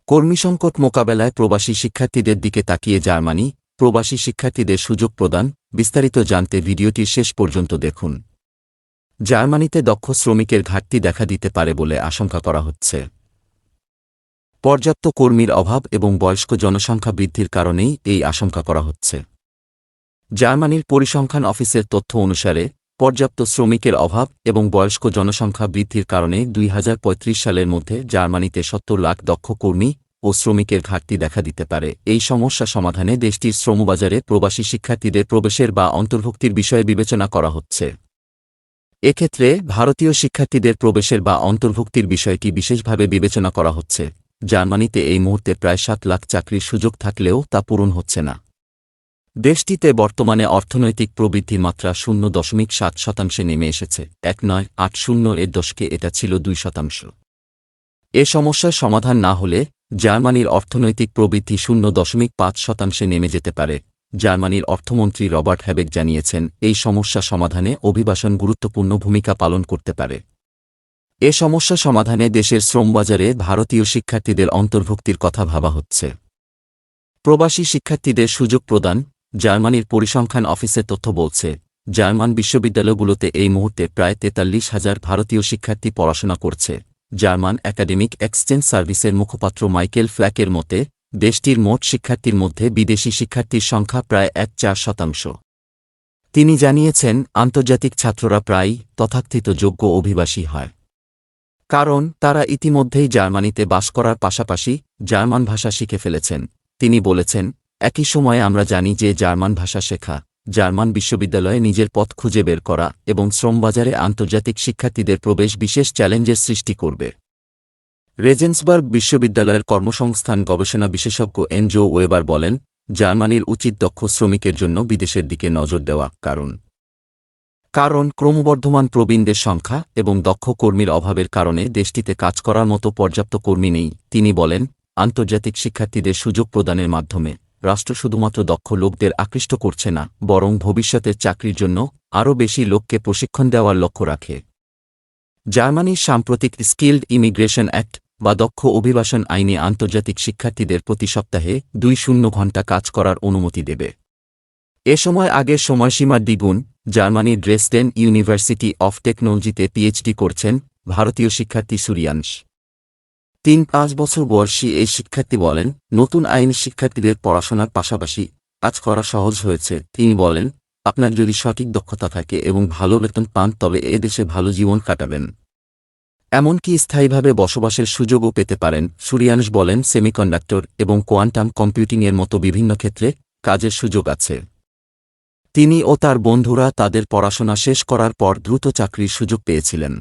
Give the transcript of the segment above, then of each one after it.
কর্মীসংকট মোকাবেলায় প্রবাসী শিক্ষার্থীদের দিকে তাকিয়ে জার্মানি, প্রবাসী শিক্ষার্থীদের সুযোগ প্রদান। বিস্তারিত জানতে ভিডিওটির শেষ পর্যন্ত দেখুন। জার্মানিতে দক্ষ শ্রমিকের ঘাটতি দেখা দিতে পারে বলে আশঙ্কা করা হচ্ছে। পর্যাপ্ত কর্মীর অভাব এবং বয়স্ক জনসংখ্যা বৃদ্ধির কারণেই এই আশঙ্কা করা হচ্ছে। জার্মানির পরিসংখ্যান অফিসের তথ্য অনুসারে পর্যাপ্ত শ্রমিকের অভাব এবং বয়স্ক জনসংখ্যা বৃদ্ধির কারণে 2035 সালের মধ্যে জার্মানিতে 70 লাখ দক্ষ কর্মী ও শ্রমিকের ঘাটতি দেখা দিতে পারে। এই সমস্যা সমাধানে দেশটির শ্রমবাজারে প্রবাসী শিক্ষার্থীদের প্রবেশের বা অন্তর্ভুক্তির বিষয়ে বিবেচনা করা হচ্ছে। এক্ষেত্রে ভারতীয় শিক্ষার্থীদের প্রবেশের বা অন্তর্ভুক্তির বিষয়টি বিশেষভাবে বিবেচনা করা হচ্ছে। জার্মানিতে এই মুহূর্তে প্রায় 7 লাখ চাকরির সুযোগ থাকলেও তা পূরণ হচ্ছে না। দেশটিতে বর্তমানে অর্থনৈতিক প্রবৃদ্ধির মাত্রা 0.7% নেমে এসেছে। 1980 এর দশকে এটা ছিল 2%। এ সমস্যার সমাধান না হলে জার্মানির অর্থনৈতিক প্রবৃদ্ধি 0.5% নেমে যেতে পারে। জার্মানির অর্থমন্ত্রী রবার্ট হ্যাবেক জানিয়েছেন, এই সমস্যা সমাধানে অভিবাসন গুরুত্বপূর্ণ ভূমিকা পালন করতে পারে। এ সমস্যা সমাধানে দেশের শ্রমবাজারে ভারতীয় শিক্ষার্থীদের অন্তর্ভুক্তির কথা ভাবা হচ্ছে। প্রবাসী শিক্ষার্থীদের সুযোগ প্রদান। জার্মানির পরিসংখ্যান অফিসের তথ্য বলছে, জার্মান বিশ্ববিদ্যালয়গুলোতে এই মুহূর্তে প্রায় 43,000 ভারতীয় শিক্ষার্থী পড়াশোনা করছে। জার্মান একাডেমিক এক্সচেঞ্জ সার্ভিসের মুখপাত্র মাইকেল ফ্ল্যাকের মতে, দেশটির মোট শিক্ষার্থীর মধ্যে বিদেশি শিক্ষার্থীর সংখ্যা প্রায় 4%। তিনি জানিয়েছেন, আন্তর্জাতিক ছাত্ররা প্রায়ই তথাকথিত যোগ্য অভিবাসী হয়, কারণ তারা ইতিমধ্যেই জার্মানিতে বাস করার পাশাপাশি জার্মান ভাষা শিখে ফেলেছেন। তিনি বলেছেন, একই সময়ে আমরা জানি যে জার্মান ভাষা শেখা, জার্মান বিশ্ববিদ্যালয়ে নিজের পথ খুঁজে বের করা এবং শ্রমবাজারে আন্তর্জাতিক শিক্ষার্থীদের প্রবেশ বিশেষ চ্যালেঞ্জের সৃষ্টি করবে। রেজেন্সবার্গ বিশ্ববিদ্যালয়ের কর্মসংস্থান গবেষণা বিশেষজ্ঞ এনজো ওয়েবার বলেন, জার্মানির উচিত দক্ষ শ্রমিকের জন্য বিদেশের দিকে নজর দেওয়া, কারণ ক্রমবর্ধমান প্রবীণদের সংখ্যা এবং দক্ষ কর্মীর অভাবের কারণে দেশটিতে কাজ করার মতো পর্যাপ্ত কর্মী নেই। তিনি বলেন, আন্তর্জাতিক শিক্ষার্থীদের সুযোগ প্রদানের মাধ্যমে রাষ্ট্র শুধুমাত্র দক্ষ লোকদের আকৃষ্ট করছে না, বরং ভবিষ্যতের চাকরির জন্য আরও বেশি লোককে প্রশিক্ষণ দেওয়ার লক্ষ্য রাখে। জার্মানির সাম্প্রতিক স্কিলড ইমিগ্রেশন অ্যাক্ট বা দক্ষ অভিবাসন আইনে আন্তর্জাতিক শিক্ষার্থীদের প্রতি সপ্তাহে 20 ঘণ্টা কাজ করার অনুমতি দেবে। এ সময় আগের সময়সীমার দ্বিগুণ। জার্মানির ড্রেসডেন ইউনিভার্সিটি অফ টেকনোলজিতে পিএইচডি করছেন ভারতীয় শিক্ষার্থী সুরিয়াংশ। 3-5 বছর বয়সী এই শিক্ষার্থী বলেন, নতুন আইন শিক্ষার্থীদের পড়াশোনার পাশাপাশি কাজ করা সহজ হয়েছে। তিনি বলেন, আপনার যদি সঠিক দক্ষতা থাকে এবং ভালো বেতন পান তবে এ দেশে ভালো জীবন কাটাবেন, এমনকি স্থায়ীভাবে বসবাসের সুযোগও পেতে পারেন। সুরিয়াংশ বলেন, সেমিকন্ডাক্টর এবং কোয়ান্টাম কম্পিউটিংয়ের মতো বিভিন্ন ক্ষেত্রে কাজের সুযোগ আছে। তিনি ও তার বন্ধুরা তাদের পড়াশোনা শেষ করার পর দ্রুত চাকরির সুযোগ পেয়েছিলেন।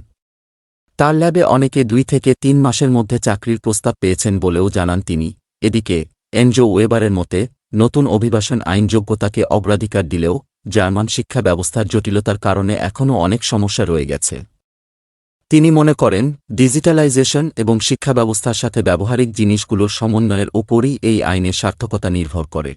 তার ল্যাবে অনেকে 2 থেকে 3 মাসের মধ্যে চাকরির প্রস্তাব পেয়েছেন বলেও জানান তিনি। এদিকে এনজো ওয়েবারের মতে, নতুন অভিবাসন আইন যোগ্যতাকে অগ্রাধিকার দিলেও জার্মান শিক্ষা ব্যবস্থার জটিলতার কারণে এখনও অনেক সমস্যা রয়ে গেছে। তিনি মনে করেন, ডিজিটালাইজেশন এবং শিক্ষা ব্যবস্থার সাথে ব্যবহারিক জিনিসগুলোর সমন্বয়ের ওপরই এই আইনের সার্থকতা নির্ভর করে।